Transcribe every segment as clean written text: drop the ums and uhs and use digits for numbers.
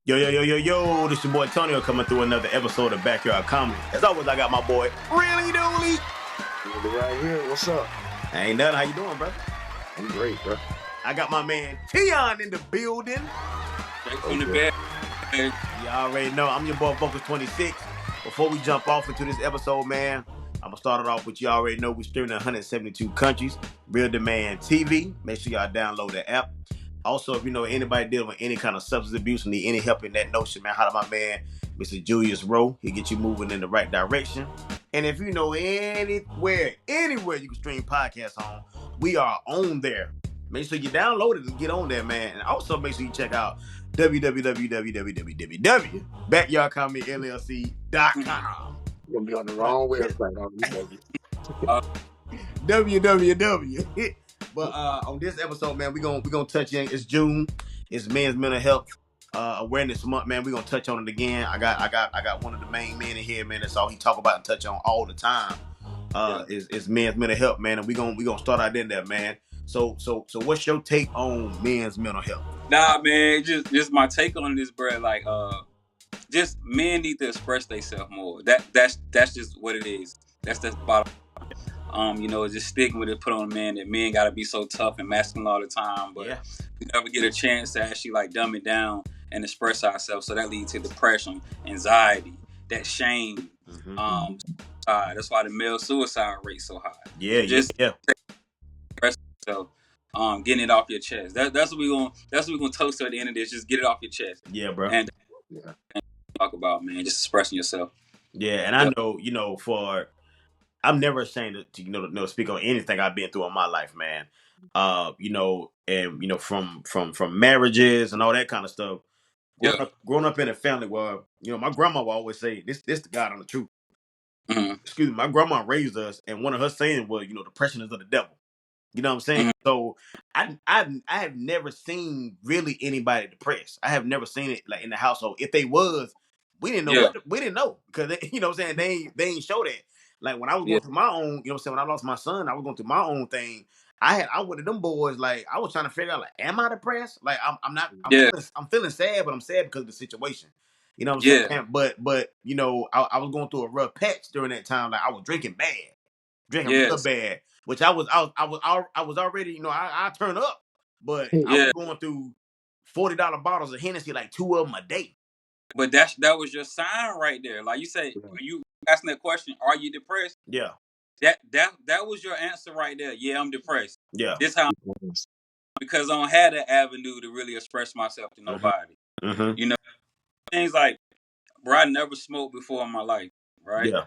Yo, this your boy Tonio coming through another episode of Backyard Comedy. As always, I got my boy, Really Dooley. Right here. What's up? Ain't nothing. How you doing, bro? I'm great, bro. I got my man, Tion in the building. Straight from the bed. You already know, I'm your boy, Focus 26. Before we jump off into this episode, man, I'm going to start it off with you already know we're streaming in 172 countries. Real Demand TV. Make sure y'all download the app. Also, if you know anybody dealing with any kind of substance abuse and need any help in that notion, man, holla my man, Mr. Julius Rowe. He'll get you moving in the right direction. And if you know anywhere you can stream podcasts on, we are on there. Make sure you download it and get on there, man. And also make sure you check out www.backyardcomedyllc.com. You're gonna be on the wrong website. www. But on this episode, man, we gonna touch in. It's June. It's Men's Mental Health Awareness Month, man. We gonna touch on it again. I got one of the main men in here, man. That's all he talk about and touch on all the time. Is men's mental health, man. And we gonna start out in there, man. So what's your take on men's mental health? Nah, man, just my take on this, bro. Like, just men need to express themselves more. That's just what it is. That's the bottom. Just sticking with it, put on a man that men gotta be so tough and masculine all the time, but we never get a chance to actually like dumb it down and express ourselves. So that leads to depression, anxiety, that shame. That's why the male suicide rate so high. So getting it off your chest. That's what we're gonna toast at the end of this. Just get it off your chest. Yeah, bro. And talk about, man, just expressing yourself. Yeah, and I know, I'm never ashamed to speak on anything I've been through in my life, man. From marriages and all that kind of stuff. Growing up in a family where, my grandma would always say, this the God on the truth. Mm-hmm. Excuse me, my grandma raised us, and one of her sayings was, depression is of the devil. You know what I'm saying? Mm-hmm. So I have never seen really anybody depressed. I have never seen it like in the household. If they was, we didn't know. We didn't know because they ain't show that. Like when I was going through my own, when I lost my son, I was going through my own thing. I wanted them boys, like I was trying to figure out, like, am I depressed? Like I'm not. I'm feeling sad, but I'm sad because of the situation. You know what I'm saying? But I was going through a rough patch during that time. Like I was drinking real bad. Which I was already, I turn up, but I was going through $40 bottles of Hennessy, like 2 of them a day. But that was your sign right there. Like you say, you asking that question, are you depressed? Yeah. That was your answer right there. Yeah, I'm depressed. Yeah. This how because I don't have that avenue to really express myself to nobody. Mm-hmm. Things like, bro, I never smoked before in my life, right? Yeah.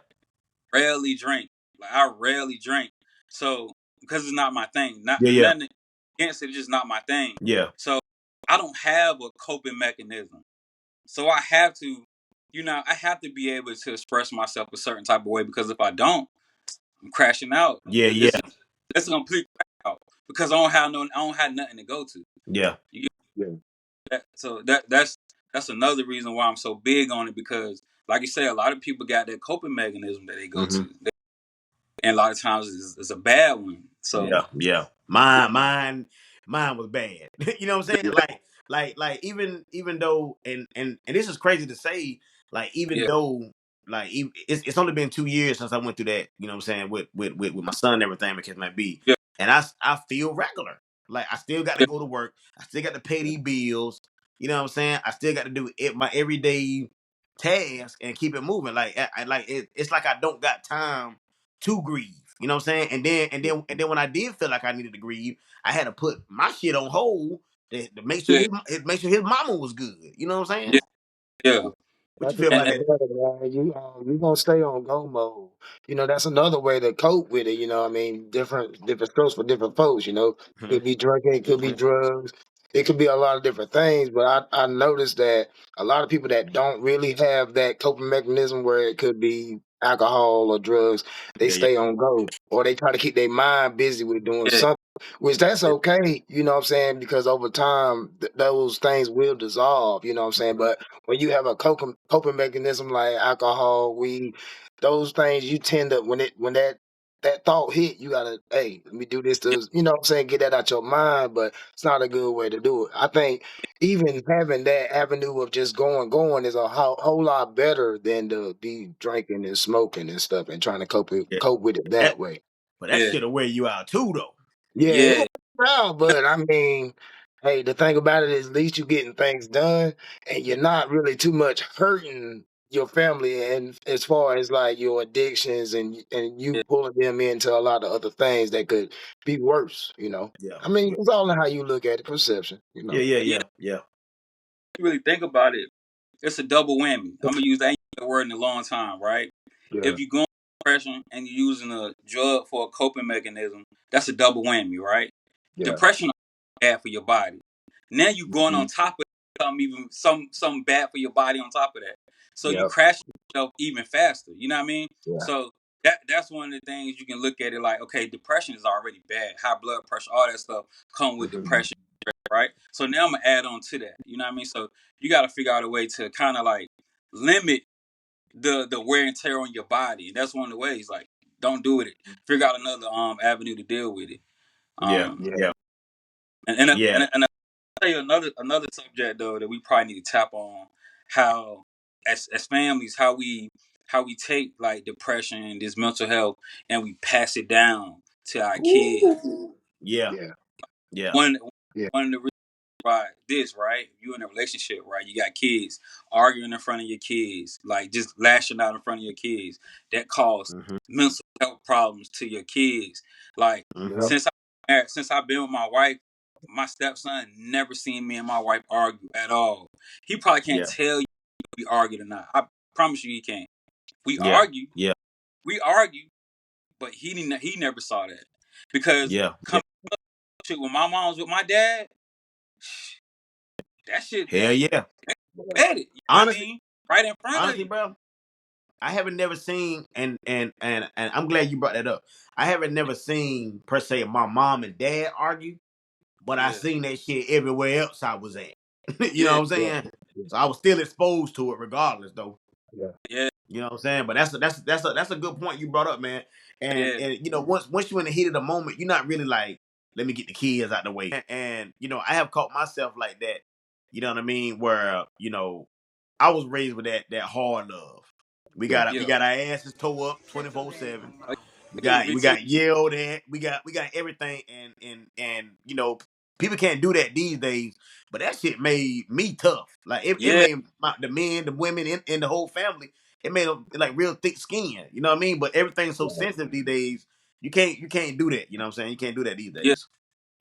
Rarely drink. Like I rarely drink. So because it's not my thing. Nothing against it, it's just not my thing. Yeah. So I don't have a coping mechanism. So I have to, be able to express myself a certain type of way, because if I don't, I'm crashing out. Yeah. That's a complete crash out because I don't have nothing to go to. Yeah. So that's another reason why I'm so big on it, because like you say, a lot of people got that coping mechanism that they go to. And a lot of times it's a bad one. So yeah. Mine was bad. You know what I'm saying? Like even though and this is crazy to say, like even though like it's only been 2 years since I went through that, you know what I'm saying, with my son and everything, because might be. Yeah. And I feel regular. Like I still got to go to work. I still got to pay these bills. You know what I'm saying? I still got to do my everyday task and keep it moving. Like it's like I don't got time to grieve. You know what I'm saying? And then when I did feel like I needed to grieve, I had to put my shit on hold to make sure his mama was good. You know what I'm saying? Yeah. What you feel about that? You gonna stay on go mode. That's another way to cope with it. Different strokes for different folks. Could be drinking, it could be drugs, it could be a lot of different things. But I noticed that a lot of people that don't really have that coping mechanism, where it could be alcohol or drugs, they stay on go, or they try to keep their mind busy with doing something. Which that's okay, you know what I'm saying, because over time those things will dissolve, you know what I'm saying. But when you have a coping mechanism like alcohol, weed, those things, you tend to when that that thought hit, you gotta, hey, let me do this to, you know what I'm saying, get that out your mind, but it's not a good way to do it. I think even having that avenue of just going is a whole lot better than to be drinking and smoking and stuff and trying to Yeah. cope with it that That, way. but that Yeah. shit'll wear you out too, though. Yeah, Yeah. well, but I mean, hey, the thing about it is at least you're getting things done and you're not really too much hurting your family and as far as like your addictions and you Yeah. pulling them into a lot of other things that could be worse, you know. Yeah. I mean, it's all in how you look at it, perception, you Yeah, know. yeah, Yeah. yeah, yeah. You really think about it, it's a double whammy. I'm gonna use that word in a long time, right? Yeah, If you're going through depression and you're using a drug for a coping mechanism, that's a double whammy, right? yeah, Depression is bad for your body. Now you're going on Mhm. top of something bad for your body on top of that. So you yep, crash yourself even faster. You know what I mean? yeah. So that's one of the things you can look at it like, okay, depression is already bad. High blood pressure, all that stuff come with Mhm. depression, right? So now I'm gonna add on to that. You know what I mean? So you got to figure out a way to kind of like limit the wear and tear on your body. That's one of the ways. Like, don't do it. Figure out another avenue to deal with it. Yeah, Um, Yeah, yeah, yeah. and I'll tell you another subject though that we probably need to tap on, how as families how we take like depression and this mental health and we pass it down to our kids. Ooh. Yeah, Yeah, yeah. One yeah, one of the right this right you in a relationship, right, you got kids arguing in front of your kids, like just lashing out in front of your kids, that cause Mhm. mental health problems to your kids. Like, Mhm. yep, since I've been with my wife, my stepson never seen me and my wife argue at all. He probably can't Yeah, tell you if we argued or not. I promise you he can't. We yeah, argue, yeah, we argue, but he never saw that, because yeah, yeah. coming shit when my mom was with my dad, that shit Hell they yeah. yeah, bet it. You know what I Honestly, mean? Right in front of honestly, you. bro, I haven't never seen, and I'm glad you brought that up. I haven't never seen per se my mom and dad argue, but I Yeah. seen that shit everywhere else I was at. You know Yeah. what I'm yeah, saying? yeah, So I was still exposed to it regardless, though. yeah, Yeah. You know what I'm saying? But that's a good point you brought up, man. Yeah. And you know, once you're in the heat of the moment, you're not really like, let me get the kids out the way. And you know, I have caught myself like that. You know what I mean? Where you know, I was raised with that hard love. yeah, We Yeah. got our asses tore up 24/7. Oh, We me too. got Me we too. got yelled at. We got everything, and you know, people can't do that these days. But that shit made me tough. Like it Yeah. made the men, the women, and the whole family. It made them like real thick skin. You know what I mean? But everything's so yeah. sensitive these days. You can't do that. You know what I'm saying? You can't do that these Yeah. days.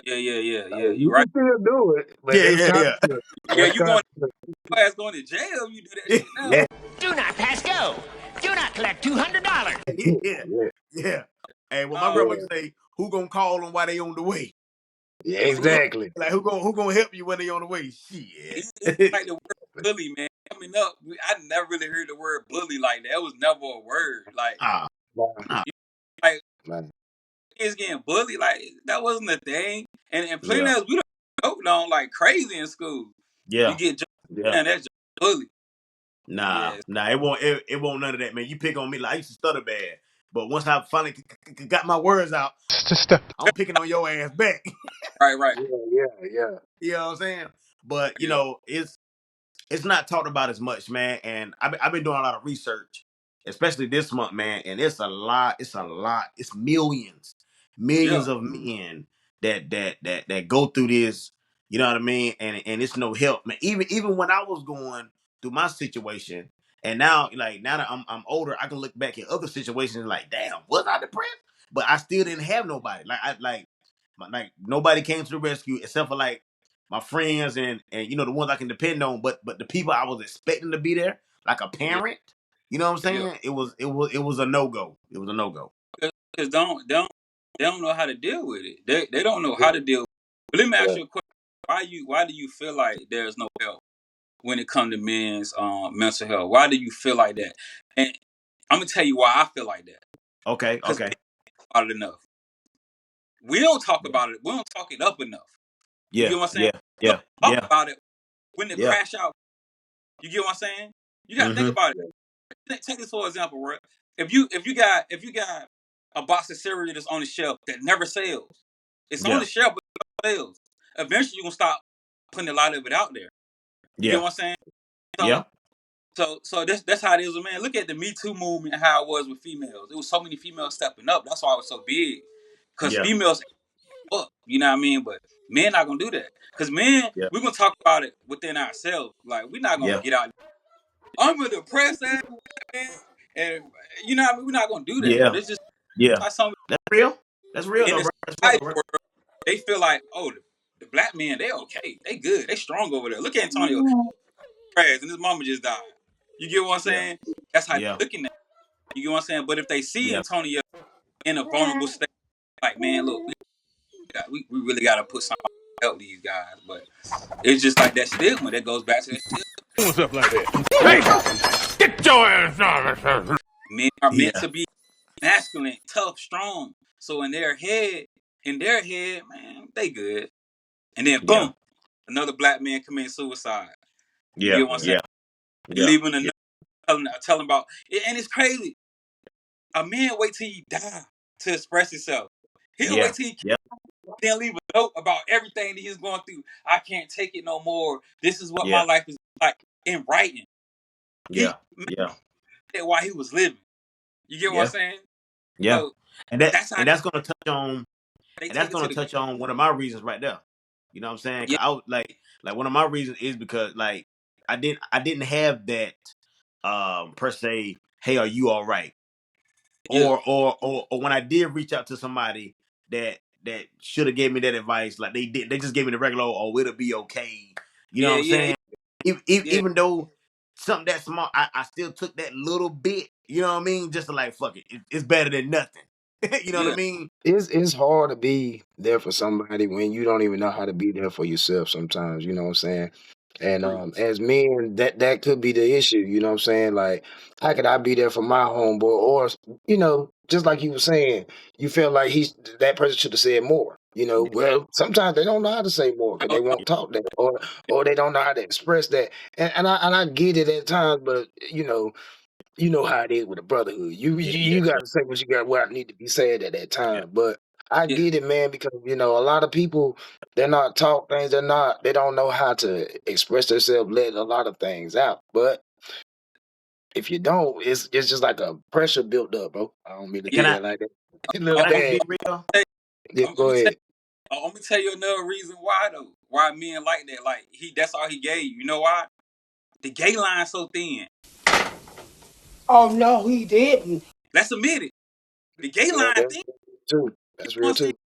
Yeah. Yeah. Yeah. Yeah. Hey, You you right. can still do it, but Yeah, there's yeah, yeah, consequences. Yeah. There's You going consequences. your ass going to jail if you do that shit now. Yeah, Do not pass go. Do not collect $200. yeah, yeah, yeah. Hey, well, my Uh, grandma used yeah, to say, "Who gonna call them while they on the way?" yeah, yeah. exactly. Like who gonna help you when they on the way? Shit. It's like the word bully, man. Coming up, I never really heard the word bully like that. It was never a word. Like, Ah, Man, nah. like man. kids getting bullied, like that wasn't a thing. And plenty Yeah, of us, we don't joke on like crazy in school. You yeah, get joked, Yeah, yeah. man, that's just bully. Nah, Yeah, nah. It won't none of that, man. You pick on me like I used to stutter bad, but once I finally got my words out, I'm picking on your ass back. right, right. yeah, yeah, yeah, You know what I'm saying? But you Yeah, know, it's not talked about as much, man. And I've been doing a lot of research, especially this month, man. And it's a lot. It's a lot. It's millions, yeah, millions of men that go through this. You know what I mean? And it's no help, man. Even when I was going through my situation, and now like now that I'm older, I can look back at other situations like, damn, was I depressed? But I still didn't have nobody. Like nobody came to the rescue except for like my friends and you know the ones I can depend on, but the people I was expecting to be there, like a yeah, parent, you know what I'm yeah. saying? It was a no go. It was a no go. Because they don't know how to deal with it. They don't know how yeah, to deal. But let me ask yeah. you a question. Why do you feel like there's no help when it comes to men's mental health? Why do you feel like that? And I'm gonna tell you why I feel like that. Okay, Because okay, about it enough. We don't talk about it. We don't talk it up enough. You yeah, get what I'm saying? yeah, We don't yeah, talk yeah, about it when it yeah. crash out. You get what I'm saying? You gotta think Mm-hmm. about it. Take this for example, right? If you got a box of cereal that's on the shelf that never sells. It's on Yeah. the shelf, but it never sells. Eventually, you're gonna stop putting a lot of it out there. You get Yeah. what I'm saying? Yeah. So that's how it is, man. Look at the Me Too movement and how it was with females. It was so many females stepping up. That's why it was so big. Because Yeah. females up, you know what I mean? But men not gonna do that. Because men, Yeah. we're gonna talk about it within ourselves. Like, we're not gonna Yeah. get out. I'm a depressed ass man, and you know what I mean? We're not gonna do that. But Yeah. it's just Yeah. like something That's real. That's real in though, the bro. That's real society though, bro. where they feel like, oh, the black men, they okay, they good, they strong over there. Look at Antonio, and his mama just died. You get what I'm Yeah. saying? That's how Yeah. they're looking at it. You get what I'm saying? But if they see Yeah. Antonio in a vulnerable state, like, man, look, we really got to put something to help these guys. But it's just like that stigma that goes back to that stigma. What's up like that? Hey, get your ass out. Men are meant Yeah. to be masculine, tough, strong. So in their head, man, they good. And then Yeah. boom, another black man commits suicide. You Yeah. get what I'm saying? Yeah. And Yeah. leaving another telling about it. And it's crazy. A man wait till he die to express himself. He'll Yeah. wait till he Yeah. then leave a note about everything that he's going through. I can't take it no more. This is what my Yeah. life is like in writing. Yeah. He made Yeah. it while he was living. You get what I'm Yeah. saying? Yeah. So And that that's how and that's gonna touch on they and that's take it to gonna the touch on one of my reasons right there. You know what I'm saying? yeah, 'Cause I was like one of my reasons is because like I didn't have that per se, hey, are you all right? yeah, Or when I did reach out to somebody that should have gave me that advice, like they just gave me the regular, oh, it'll be okay. You know what yeah, I'm yeah, saying? yeah, Even though something that small, I still took that little bit. You know what I mean? Just to like fuck it, it's better than nothing. You know what I yeah, mean? It's hard to be there for somebody when you don't even know how to be there for yourself sometimes, you know what I'm saying? And true. as men, that could be the issue, you know what I'm saying? Like, how could I be there for my homeboy? Or, you know, just like you were saying, you feel like that person should have said more. You know, well, sometimes they don't know how to say more because Oh, they won't talk that, or they don't know how to express that. And I get it at times, but you know how it is with a brotherhood. You Yeah, you, yeah, you got to say what need to be said at that yeah, time. But I yeah, get it, man, because a lot of people they're not taught things. They don't know how to express themselves, let a lot of things out. But if you don't, it's just like a pressure built up, bro. I don't mean to Can say yeah. I it like that. A little can I I'm just be bad. real? Go gonna ahead. tell you another reason why though. Why men like that? Like that's all he gave you. You know why? The gay line so thin. Oh no, he didn't. Let's admit it. The gay Yeah, line that's thin. true. That's You know real what I'm saying? too.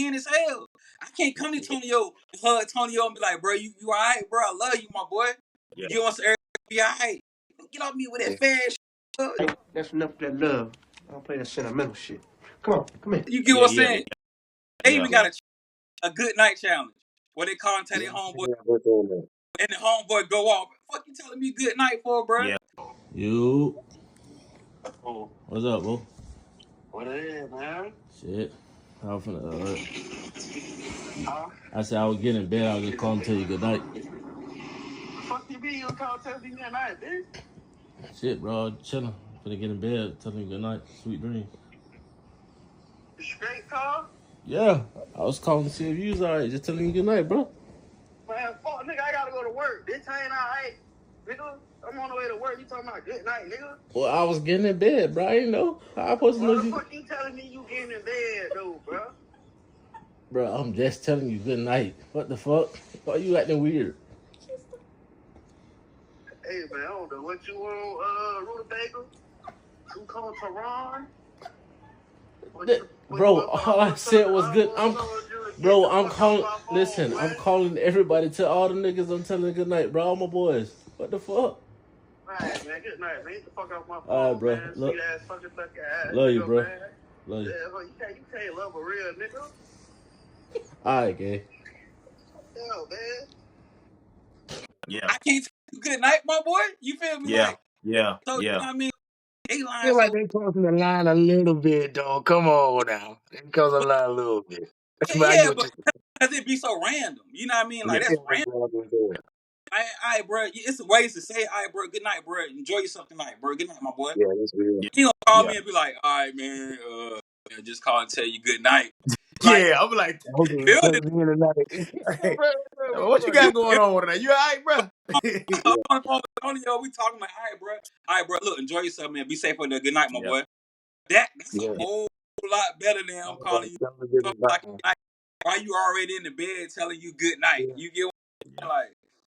Thin as hell. I can't come to Antonio, hug Antonio, and be like, bro, you all right, bro? I love you, my boy. Yeah, You get what I'm saying? Be all right. Get off me with that Yeah. fan shit. That's enough of that love. I don't play that sentimental shit. Come on, come here. You get yeah, what I'm yeah, saying? They yeah, even got a good night challenge where they contact their Yeah. homeboy Yeah. and the homeboy go off. Fuck you telling me good night for, bro? yeah, You, Oh, what's up, bro? what it is, man? Shit. I was finna, Huh? I said I was getting in bed. I was just calling to tell you good night. Fuck you be, you call tell me that night, bitch. Shit, bro, chilling. Finna get in bed, telling you good night, sweet dreams. You straight call? Yeah, I was calling to see if you was alright. Just telling you good night, bro. Man, fuck nigga, I gotta go to work. This ain't alright. Nigga, I'm on the way to work. You talking about good night, nigga? Well, I was getting in bed, bro. I didn't know. How I supposed to know What the you? fuck you telling me you getting in bed though, bro? Bro, I'm just telling you good night. What the fuck? Why you acting weird? Hey man, I don't know what you want, rutabaga? Some called Tehran? Bro, all I said was good. I'm calling. Listen, I'm calling everybody. Tell all the niggas I'm telling good night, bro. All my boys. What the fuck? Alright, man, good night, man. Get the fuck off my All right, phone, bro. man. Look, Sweet ass fucking ass. love you, Nigga, bro. man. Love you. Yeah, you can't love a real nigga. All right, gay. Hell, man. yeah, I can't tell you good night, my boy. You feel me? yeah, Like, yeah, so you know yeah. what I mean? Gay I line feel like so they crossing the line a little bit, though. Come on now. They cross the line a little bit. But I get yeah, what but you're because it be so random. You know what I mean? Like Yeah. that's saying. random. All right, bro. It's ways to say, all right, bro. Good night, bro. Enjoy yourself tonight, bro. Good night, my boy. Yeah, that's real. Yeah, He gonna call yeah, me and be like, all right, man. man, just call and tell you good night. Like, Yeah, I'm like, Okay, build it. tell me tonight. hey, Bro, what you You, got going you, on tonight? You all right, bro? on the phone with Tony, yo, we talking like, all right, bro, look, enjoy yourself, man. Be safe for the good night, my Yeah, boy. That's a yeah. whole lot better than I'm calling you Tell me good like advice. why you already in the bed telling you good night. Yeah. You get what yeah, I'm saying? Like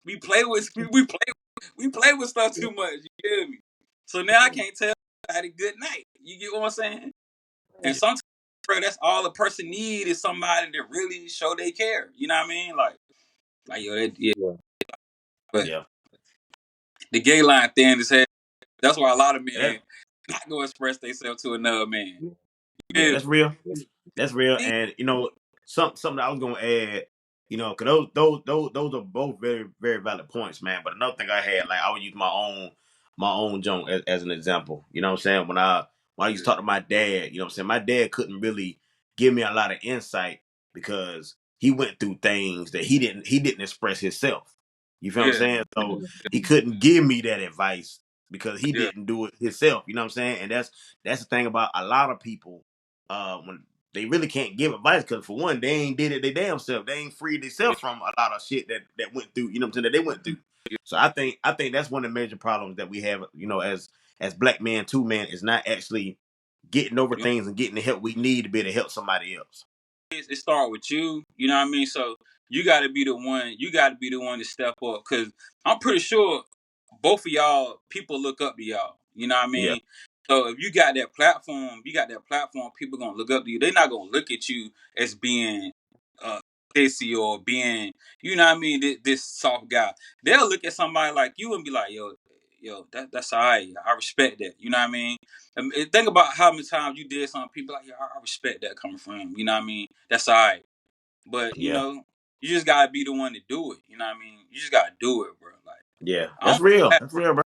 we play with stuff too much. You feel me? So now I can't tell somebody good night. You get what I'm saying? And yeah, sometimes, bro, that's all a person need is somebody to really show they care. You know what I mean? Like yo, yeah. Yeah. But yeah. the gay line thin as hell. That's why a lot of That, men not gonna express themselves to another man. You yeah, feel that's real. That's real. me? And something that I was gonna add, because those are both very, very valid points, man. But another thing I had, like I would use my own joint as an example. You know what I'm saying? When I used to talk to my dad, what I'm saying, my dad couldn't really give me a lot of insight because he went through things that he didn't express himself. You feel what I'm Yeah, saying? So he couldn't give me that advice because he yeah, didn't do it himself. You know what I'm saying? And that's the thing about a lot of people when they really can't give advice because for one, they ain't did it their damn self. They ain't freed yeah, themselves from a lot of shit that went through. You know what I'm saying? That they went through. So I think that's one of the major problems that we have. As black men, too, man, is not actually getting over yeah. things and getting the help we need to be able to help somebody else. It start with you. You know what I mean? So you got to be the one. You got to be the one to step up because I'm pretty sure both of y'all people look up to y'all. You know what I Yeah, mean? So if you got that platform, people gonna look up to you. They're not gonna look at you as being pissy or being, you know what I mean, this soft guy. They'll look at somebody like you and be like, yo, that's all right. I respect that. You know what I mean? Think about how many times you did something. People like, yeah, I respect that coming from him. You know what I mean? That's all right. But yeah, you just gotta be the one to do it. You know what I mean? You just gotta do it, bro. Like yeah. I That's don't, real. That's real, bro.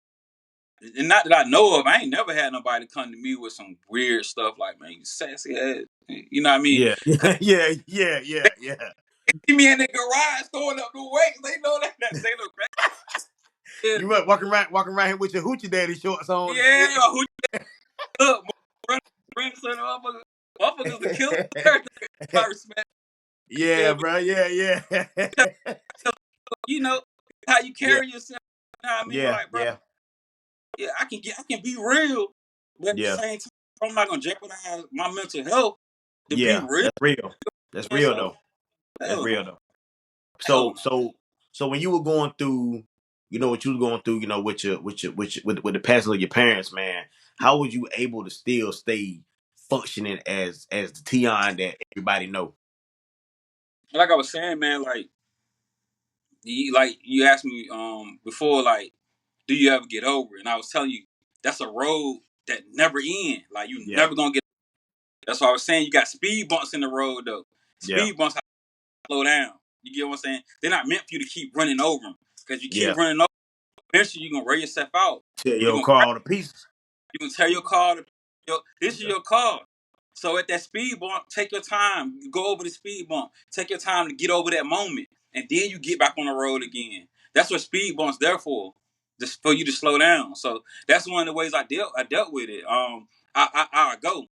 and not that I know of. I ain't never had nobody come to me with some weird stuff like, man, you sassy ass. You know what I mean? Yeah, Cause yeah, yeah, yeah, yeah. they see me in the garage throwing up the weights. They know that they look crazy. You might walking around here with your hoochie daddy shorts on and Yeah, shit. who you up? Run, son, motherfuckers to kill my respect. Yeah, Yeah, bro. Yeah, yeah. you know how you Yeah, carry yourself. You know what I mean? yeah, Like, bro, yeah, yeah, I can be real, but at the yeah, same time, I'm not gonna jeopardize my mental health to be yeah. real. That's real. That's And real so, though. That's hell no, real though. hell So no. so so when you were going through, what you was going through, with the passing of your parents, man, how was you able to still stay functioning as the Tion that everybody know? Like I was saying, man, like you asked me before, like, do you ever get over it? And I was telling you that's a road that never ends. Like you Yeah, never gonna get. That's why I was saying you got speed bumps in the road though. yeah, Speed bumps have to slow down. You get what I'm saying? They're not meant for you to keep running over them because you yeah. keep running over. Eventually, you're gonna wear yourself out. Tear You're your gonna car all to pieces. You can tell your car, this is Yeah, your car. So at that speed bump, take your time. You go over the speed bump. Take your time to get over that moment, and then you get back on the road again. That's what speed bumps there for, just for you to slow down. So that's one of the ways I dealt with it. I go.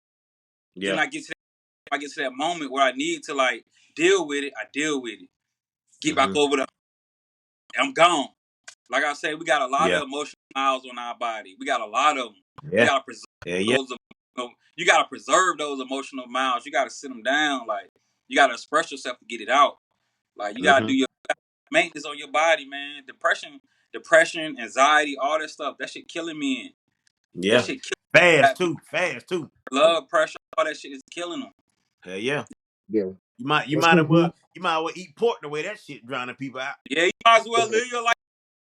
Then yeah. I get to that moment where I need to like deal with it. I deal with it. Get back Hmm. over the. I'm gone. Like I said, we got a lot Yeah, of emotional miles on our body. We got a lot of them. We yeah, got to preserve yeah, yeah. those. You got to preserve those emotional miles. You got to sit them down. Like you got to express yourself to get it out. Like you got to Hmm. do your maintenance on your body, man. Depression, anxiety, all that stuff. That shit killing me. That Yeah. shit Fast killing too. Fast too. blood pressure. All that shit is killing them. Hell yeah. Yeah. You might you That's might as well because you might as well eat pork the way that shit drowning people out. Yeah, you might as well live your life.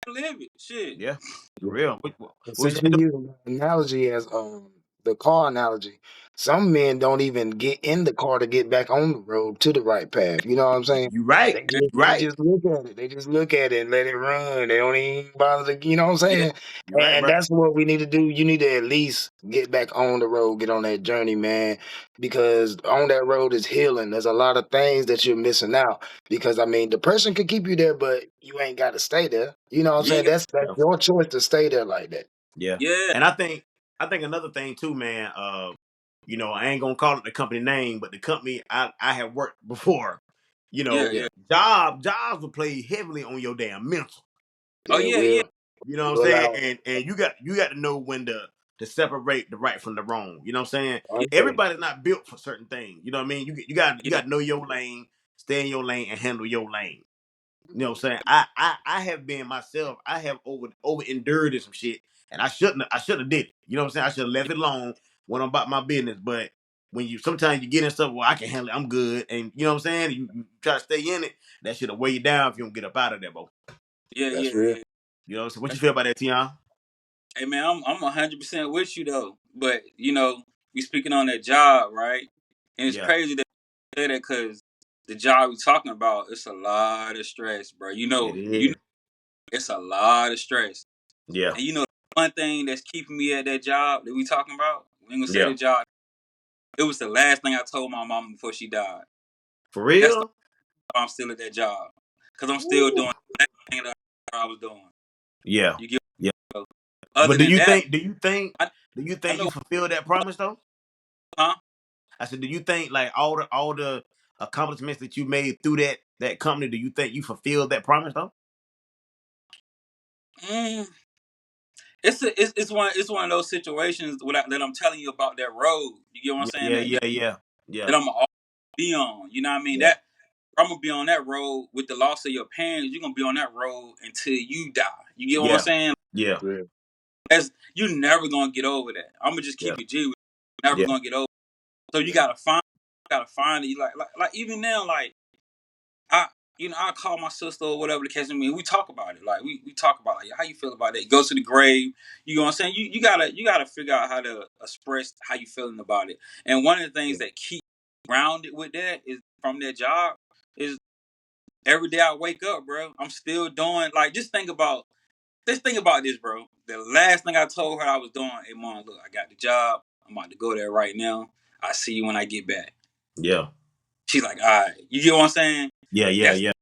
Live it. Shit. Yeah. For yeah. real. What you Since say we though? use the analogy as the car analogy, some men don't even get in the car to get back on the road to the right path. You know what I'm saying? You right. They You just they right. just look at it. They just look at it and let it run. They don't even bother to, you know what I'm Yeah. saying? You right, And bro. that's what we need to do. You need to at least get back on the road, get on that journey, man. Because on that road is healing. There's a lot of things that you're missing out. Because I mean, depression could keep you there, but you ain't got to stay there. You know what I'm You saying? ain't got. That's Yeah. your choice to stay there like that. Yeah. Yeah. And I think another thing too, man, You know, I ain't gonna call it the company name, but the company I have worked before. You Yeah, know, yeah. jobs will play heavily on your damn mental. Oh Yeah, yeah, yeah, will. You know what I'm Will saying? out. And you got to know when to separate the right from the wrong. You know what I'm saying? yeah, Okay. Everybody's not built for certain things. You know what I mean? You yeah, got to know your lane, stay in your lane, and handle your lane. You know what I'm saying? I have been myself. I have over endured some shit, and I shouldn't have did it. You know what I'm saying? I should have left it alone, went on about my business. But when you sometimes you get in stuff, well, I can handle it. I'm good, and you know what I'm saying. You try to stay in it. That should have weigh you down if you don't get up out of there, bro. yeah, That's yeah, real. yeah. You know, so what you That's, feel about that, Tion? hey man, I'm 100% with you though. But you know, we speaking on that job, right? And it's Yeah, crazy that you say that because the job we talking about, it's a lot of stress, bro. it You know, is. it's a lot of stress. Yeah, And you know, one thing that's keeping me at that job that we talking about, we ain't gonna say yeah. the job. It was the last thing I told my mama before she died. For That's the real? why I'm still at that job because I'm still Woo. doing that thing that I was doing. Yeah, You get yeah. other But do than you that, think? Do you think? I, Do you I think you know, fulfilled that promise though? huh? I said, do you think like all the accomplishments that you made through that company? Do you think you fulfilled that promise though? Mm, it's one of those situations that I'm telling you about that road. You get what I'm Yeah, saying? yeah, yeah, yeah, yeah, That I'm gonna be on. You know what I mean? yeah, That I'm gonna be on that road with the loss of your parents. You're gonna be on that road until you die. You get what I'm yeah, saying? yeah, That's real. As you never gonna get over that. I'm gonna just yeah, keep it G with you. Never yeah, gonna get over. So you yeah, gotta find it. Like even now, like I I call my sister or whatever the case may be. We talk about it. Like we talk about like how you feel about it. Go to the grave. You know what I'm saying? You gotta figure out how to express how you feeling about it. And one of the things yeah, that keep grounded with that is from that job is every day I wake up, bro. I'm still doing like just think about this, bro. The last thing I told her I was doing, hey mom, look, I got the job. I'm about to go there right now. I see you when I get back. yeah, She's like, all right. You get what I'm saying? yeah, yeah, That's yeah,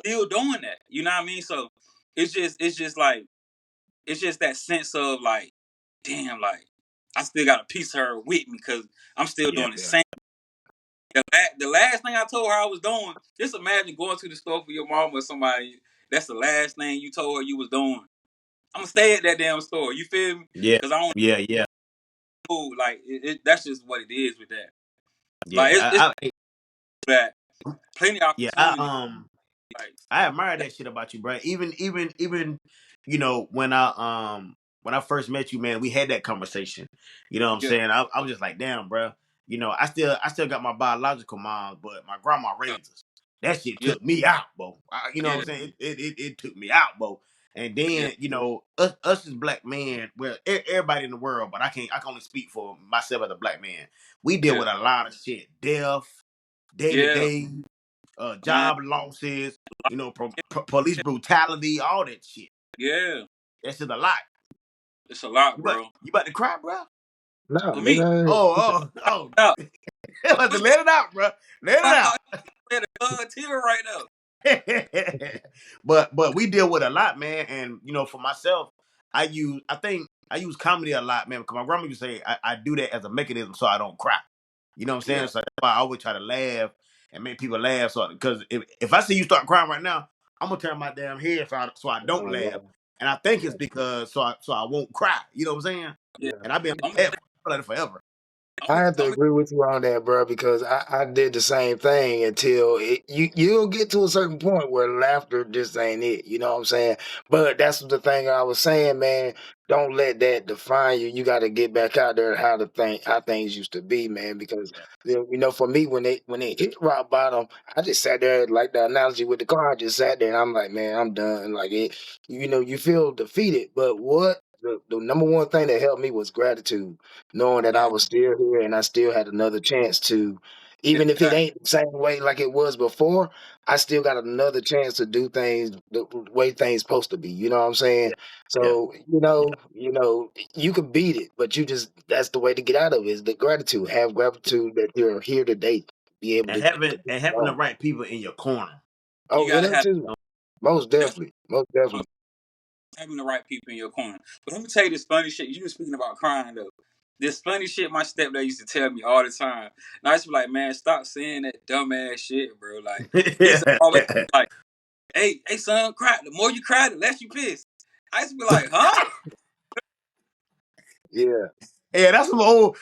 still doing that. You know what I mean? So it's just that sense of like, damn, like I still got a piece of her with me because I'm still yeah, doing the yeah, same. The last thing I told her I was doing, just imagine going to the store for your mom or somebody. That's the last thing you told her you was doing. I'm gonna stay at that damn store. You feel me? yeah, Because I don't yeah, yeah, know. Like that's just what it is with that. Like yeah. it's I that plenty of yeah, opportunity. Like I admire that, that shit about you, bro. Even you know when I first met you, man, we had that conversation. You know what I'm yeah, saying? I was just like, damn, bro. You know, I still got my biological mom, but my grandma yeah, raised us. That shit yeah, took me out, bro. You know what yeah, I'm saying? It took me out, bro. And yeah, then you know us as black men, well, everybody in the world, but I can only speak for myself as a black man. We deal yeah, with a lot of shit, death, day to yeah, day man. job losses, you know, police brutality, all that shit. Yeah, That's just a lot. it's a lot, bro. You about to cry, bro? No, For me, nigga. Oh. out. You about to let it out, bro. Let it out. Had a tear right now. But we deal with a lot, man. And you know, for myself, I think I use comedy a lot, man. Because my grandma used to say I do that as a mechanism so I don't cry. You know what I'm Yeah, saying? So that's why I always try to laugh and make people laugh. So because if I see you start crying right now, I'm gonna turn my damn head so I don't laugh. And I think it's because so I won't cry. You know what I'm saying? yeah. And I've been I'm like that forever. I have to I'm agree with you on that, bro, because I did the same thing until you'll get to a certain point where laughter just ain't it. You know what I'm saying? But that's the thing I was saying, man. Don't let that define you. You got to get back out there how things used to be, man. Because for me, when they hit rock bottom, I just sat there like the analogy with the car. I just sat there and I'm like, man, I'm done. Like it, you feel defeated. But what the number one thing that helped me was gratitude, knowing that I yeah, was still here and I still had another chance to, even if it exactly. ain't the same way like it was before, I still got another chance to do things the way things supposed to be. You know what I'm saying? Yeah, yeah. So, you can beat it, but that's the way to get out of it is the gratitude. Have gratitude that you're here today. Be able And to push it having the on. right people in your corner. You Oh, yeah, gotta that have too. Most that's definitely. Most definitely. having the right people in your corner. But let me tell you this funny shit. You were speaking about crying though. this funny shit my stepdad used to tell me all the time. And I used to be like, man, stop saying that dumbass shit, bro. Like, he used to always be like, hey, son, cry. The more you cry, the less you piss. I used to be like, huh? Yeah. Yeah, that's some old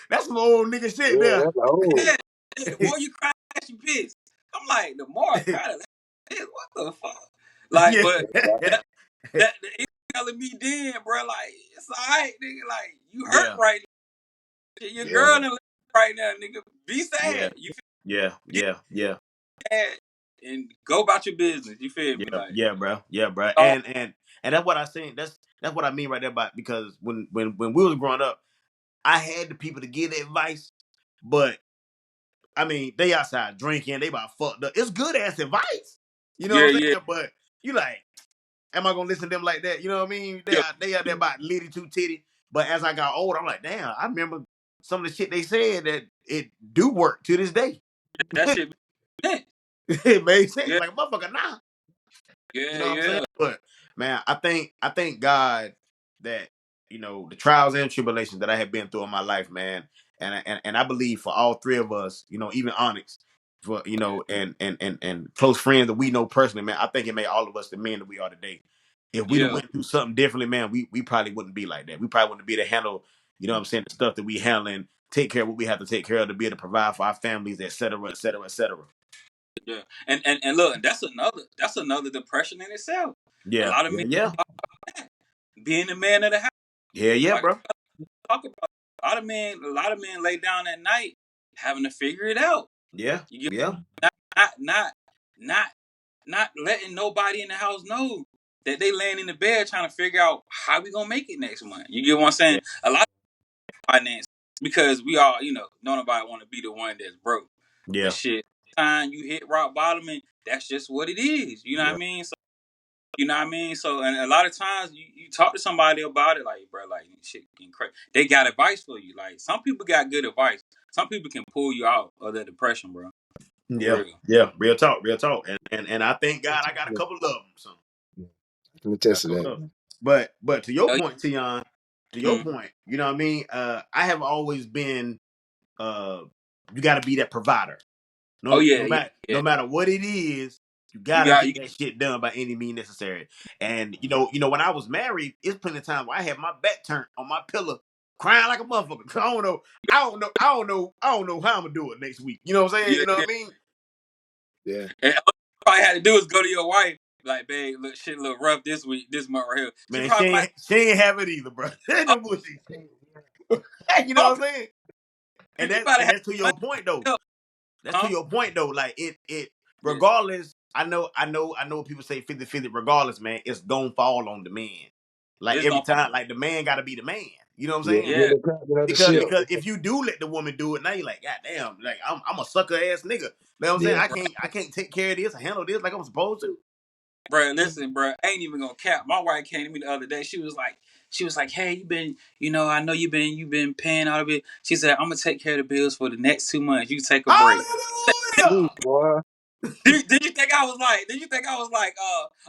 nigga shit Yeah, there. that's old. Yeah, the more you cry, the less you piss. I'm like, the more I cry, the less I piss. What the fuck? Like, Yeah. but that he telling me then, bro, like, it's all right, nigga. Like, you hurt Yeah. right now. Your Yeah. girl in right now, nigga. Be Yeah. sad. You feel Yeah. Yeah. Yeah. sad and go about your business. You feel me? Yeah. Like, Yeah, bro. Yeah, bro. oh, And that's what I seen. That's what I mean right there about because when we was growing up, I had the people to give the advice, but I mean, they outside drinking, they about fucked up. It's good ass advice. You know yeah, what I'm yeah, saying? But you like, am I gonna listen to them like that? You know what I mean? yeah. They out there about litty too titty. But as I got older, I'm like, damn, I remember some of the shit they said that it do work to this day. That shit, man. It made sense. Yeah, Like motherfucker, nah. You yeah, know what I'm saying? yeah, But man, I thank God that the trials and tribulations that I have been through in my life, man, and I believe for all three of us, even Onyx, for and close friends that we know personally, man, I think it made all of us the men that we are today. If we'd have yeah, went through something differently, man, we probably wouldn't be like that. We probably wouldn't be able to handle, what I'm saying, the stuff that we handle and take care of what we have to take care of to be able to provide for our families, et cetera, et cetera, et cetera. yeah. And look, that's another depression in itself. A Yeah, lot of yeah, men yeah, being the man of the house, yeah, yeah, like bro. talk about. A lot of men lay down at night having to figure it out. Yeah, You get yeah, not not not not letting nobody in the house know that they laying in the bed trying to figure out how we gonna make it next month. You get what I'm yeah, saying? A lot of finance because we all, don't nobody want to be the one that's broke. But yeah, shit, time you hit rock bottom and that's just what it is. You know what yeah. I mean? So you know what I mean? So and a lot of times you talk to somebody about it, like, bro, like shit getting crazy. They got advice for you. Like some people got good advice. Some people can pull you out of that depression, bro. For Yeah, real. yeah, real talk, real talk, and I thank God I got a couple of them. So Let me got a test couple that. of them. But to your Oh, point, Tion, to your mm. point, you know what I mean. I have always been, uh, you got to be that provider. Oh, No, yeah, no yeah, matter yeah. no matter what it is, you You gotta got get you. that shit done by any means necessary. And when I was married, it's plenty of times where I had my back turned on my pillow, crying like a motherfucker. 'Cause I don't know how I'm gonna do it next week. You know what I'm saying? Yeah, You know what yeah. I mean? Yeah. And all you had to do is go to your wife, like, babe, look, shit look rough this week, this month right here. She Man, probably like, she ain't have it either, bro. oh, No bullshit. You know some what I'm people, saying? you better And have that's to money your point though. help, That's to huh? your point though. Like it Yeah, regardless, I know people say 50-50, regardless, man, it's gonna fall on the man. Like it's every gonna fall. time, like the man gotta be the man. You know what I'm Yeah. saying? Get Yeah, the captain of the Because ship. yeah, because if you do let the woman do it, now you're like, God damn, like I'm a sucker ass nigga. You know what I'm saying? Yeah. I can't take care of this, I handle this like I'm supposed to. bro. Listen, bro, I ain't even gonna cap. My wife came to me the other day. She was like, hey, I know you've been paying all of it. She said, I'm gonna take care of the bills for the next 2 months. You take a break. Hallelujah! Ooh, boy. Did you think I was like? Did you think I was like?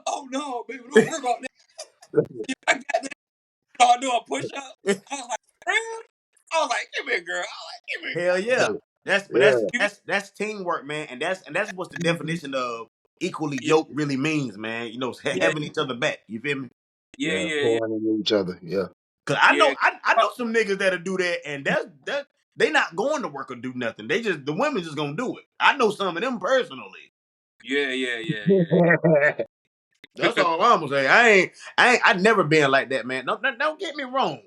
Oh no, baby, don't worry about that. I got this. Start doing push ups. I was like, real? I was like, give me a girl. I was like, give me a Hell yeah. That's but Yeah. that's girl. that's that's teamwork, man. And that's what the definition of equally Yeah, yoked really means, man. yeah, Having each other back. You feel me? yeah, Yeah. yeah, yeah, Pouring into each other. Yeah. Cause yeah, I know some niggas that'll do that, and that they not going to work or do nothing. The women just gonna do it. I know some of them personally. yeah, yeah, yeah, yeah. That's all I'm gonna say. I never been like that, man. Don't get me wrong.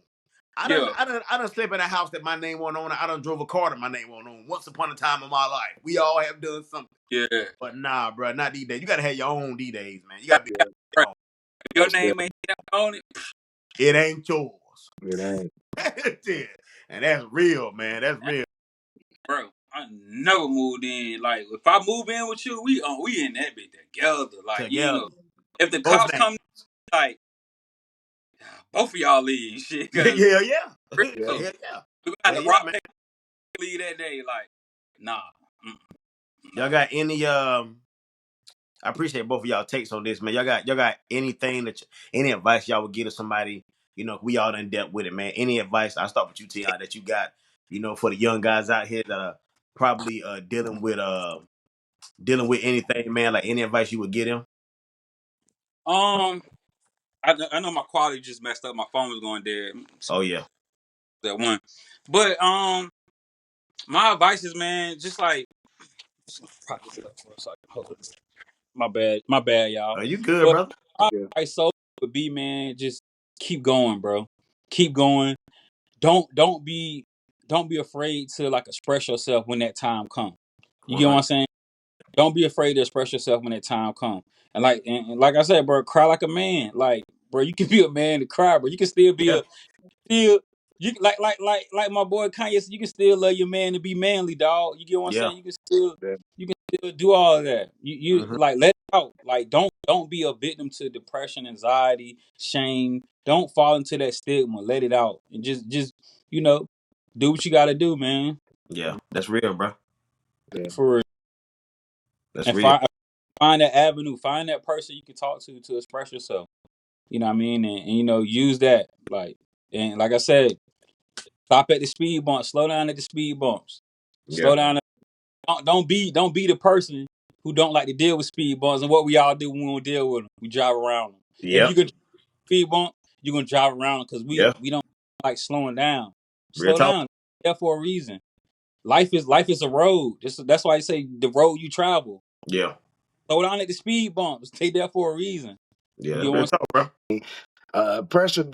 Yeah, I done slept in a house that my name went on. I done drove a car that my name went on. Once upon a time in my life, we all have done something. yeah. But nah, bro, not these days. You gotta have your own D days, man. You gotta be Yeah. Right. your own. If your Most name definitely. ain't on it, It ain't yours. It ain't. Yeah. And that's real, man. That's real. bro. I never moved in. Like if I move in with you, we in that bit together. Like Together. if the Both cops names. come, like both of y'all leave shit, cause Yeah, yeah. Hell Yeah. real, yeah. we got Hell to yeah, rock man. paper leave that day. Like nah, Y'all nah. got any I appreciate both of y'all takes on this, man. Y'all got anything any advice y'all would give to somebody we all done dealt with it, man. Any advice? I'll start with you, Tion, that you got, for the young guys out here that are probably dealing with anything, man. Like any advice you would give them? Um, I know my quality just messed up. My phone was going dead. Oh yeah, That one, but my advice is, man, just like prop this up for a second. Hold on. My bad, y'all. are you good, But brother? my Yeah. advice so would be, man, just keep going, bro. Keep going. Don't be afraid to like express yourself when that time comes. You get what 100. I'm saying? Don't be afraid to express yourself when that time comes. And like I said, bro, cry like a man. Like, bro, you can be a man to cry, bro. You can still be Yeah, still you like my boy Kanye said, you can still love your man to be manly, dog. You get what I'm yeah, saying? You can still do all of that. You hmm like let it out. Like don't be a victim to depression, anxiety, shame. Don't fall into that stigma. Let it out. And just you know, do what you gotta do, man. yeah. That's real, bro. Yeah. For real. That's And real. find that avenue, find that person you can talk to express yourself. You know what I mean? And use that. And like I said, stop at the speed bumps. Slow down at the speed bumps. Yeah, Slow down. Don't be the person who don't like to deal with speed bumps. And what we all do when we don't deal with them, we drive around them. If yeah, you can speed bump, you're gonna drive around them because we yeah. we don't like slowing down. Real Slow talk. down. There for a reason. Life is a road. That's why I say the road you travel. Yeah, Slow down at the speed bumps. Stay there for a reason. yeah. You That's get real what talk, bro. Pressure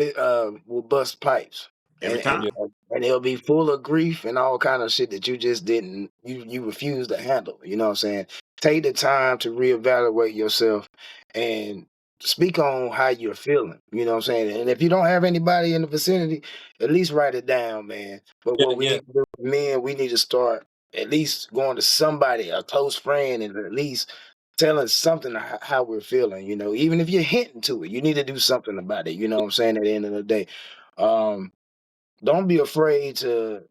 will bust pipes, Every and I'm time. saying? and it'll be full of grief and all kind of shit that you just didn't you refuse to handle. You know what I'm saying? Take the time to reevaluate yourself and speak on how you're feeling. You know what I'm saying? And if you don't have anybody in the vicinity, at least write it down, man. But Yeah, what we yeah, need to do, men, we need to start at least going to somebody, a close friend, and at least telling something how we're feeling, even if you're hinting to it, you need to do something about it. You know what I'm saying? At the end of the day, um, don't be afraid to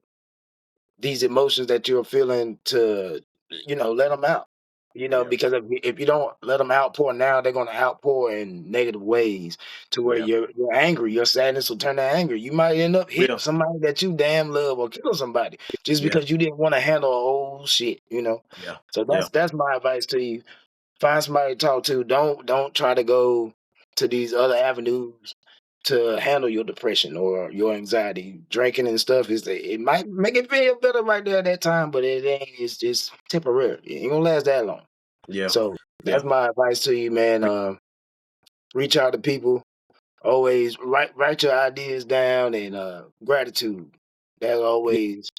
these emotions that you're feeling to, let them out. Yeah, Because if you don't let them outpour now, they're going to outpour in negative ways to where yeah. you're angry. Your sadness will turn to anger. You might end up hitting Real. somebody that you damn love or kill somebody just Yeah, because you didn't want to handle old shit. yeah, So yeah, that's my advice to you. Find somebody to talk to. Don't try to go to these other avenues to handle your depression or your anxiety. Drinking and stuff it might make it feel better right there at that time, but it ain't. It's just temporary. It ain't gonna last that long. yeah, So yeah, that's my advice to you, man. Reach out to people. Always write your ideas down and gratitude. That'll yeah. always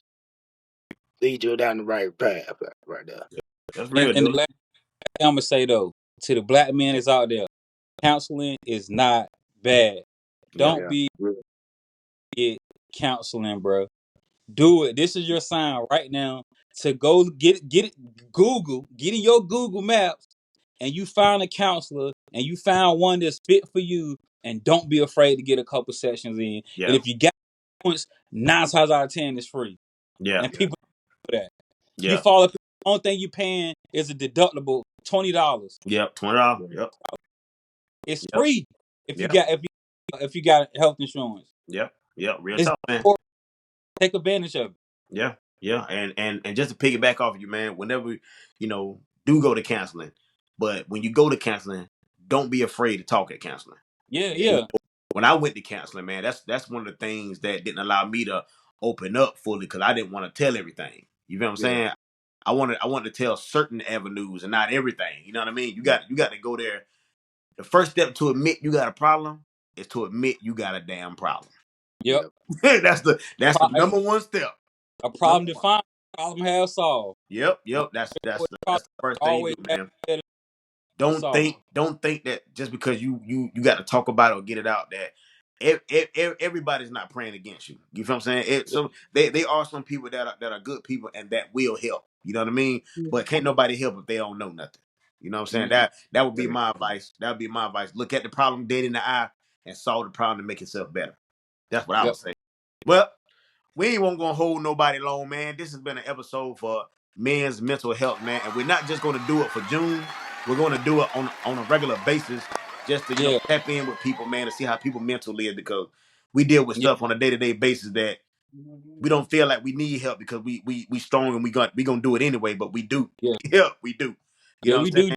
lead you down the right path right there. that's And real, and the dude. last thing I'm gonna say though, to the black men that's out there, counseling is not bad. Yeah, Don't Yeah. be Really. get counseling, bro. Do it. This is your sign right now to go get it. Get in your Google Maps, and you found a counselor, and you found one that's fit for you. And don't be afraid to get a couple sessions in. And yeah, if you got points, 9 times out of 10 is free. yeah, And people do that. You yeah, fall up. The only thing you paying is a deductible, $20. yep. $20. Yeah. Yep, It's yep, free if you yep, got if you got health insurance. yep, yep. Real It's talk, man. take advantage of it. Yeah, yeah, and just to piggyback off of you, man. Whenever do go to counseling, but when you go to counseling, don't be afraid to talk at counseling. Yeah, You yeah, know, when I went to counseling, man, that's one of the things that didn't allow me to open up fully because I didn't want to tell everything. You know what I'm Yeah. saying? I wanted to tell certain avenues and not everything. You know what I mean? You got to go there. The first step to admit you got a problem is to admit you got a damn problem. yep. Yeah. That's the number one step. A Number problem one. defined, problem half solved. Yep. That's What that's the, problem that's the first thing you always do, have man. to Don't solve. think don't think that just because you got to talk about it or get it out that everybody's not praying against you. You feel what I'm saying? So they are some people that are good people and that will help. You know what I mean? But can't nobody help if they don't know nothing. You know what I'm saying? Mhm. That would be Yeah. my advice. That would be my advice. Look at the problem dead in the eye and solve the problem to make yourself better. That's what I would Yep. say. Well, we ain't gonna hold nobody long, man. This has been an episode for men's mental health, man. And we're not just gonna do it for June. We're gonna do it on a regular basis, just to Yeah. tap in with people, man, to see how people mental live. Because we deal with stuff on a day-to-day basis that we don't feel like we need help because we strong and we gonna do it anyway, but we do. Yeah. Yeah, we do. You Yeah, know we what I'm do.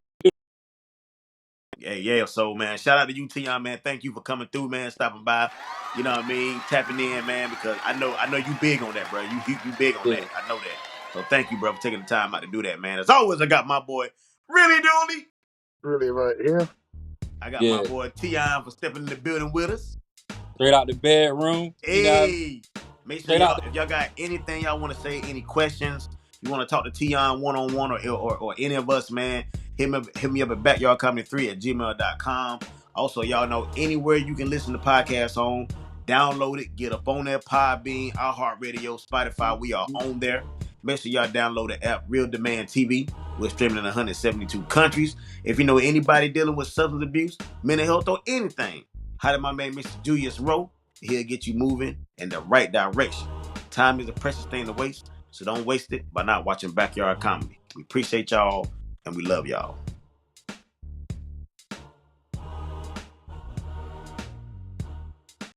saying? Yeah. So man, shout out to you, Tion, man. Thank you for coming through, man, stopping by. You know what I mean? Tapping in, man, because I know you big on that, bro. You big on that. Yeah. I know that. So thank you, bro, for taking the time out to do that, man. As always, I got my boy, really Dooley. Really right here. I got my Yeah. boy Tion for stepping in the building with us. Straight out the bedroom. You know what I mean? Hey, make sure Straight out y'all, if y'all got anything y'all want to say, any questions, you want to talk to Tion one-on-one or any of us, man, hit me up at backyardcomedy3@gmail.com. Also, y'all know anywhere you can listen to podcasts on, download it, get up on there, Podbean, iHeartRadio, Spotify, we are on there. Make sure y'all download the app Real Demand TV. We're streaming in 172 countries. If you know anybody dealing with substance abuse, mental health, or anything, how did my man Mr. Julius Rowe? He'll get you moving in the right direction. Time is a precious thing to waste, so don't waste it by not watching Backyard Comedy. We appreciate y'all, and we love y'all.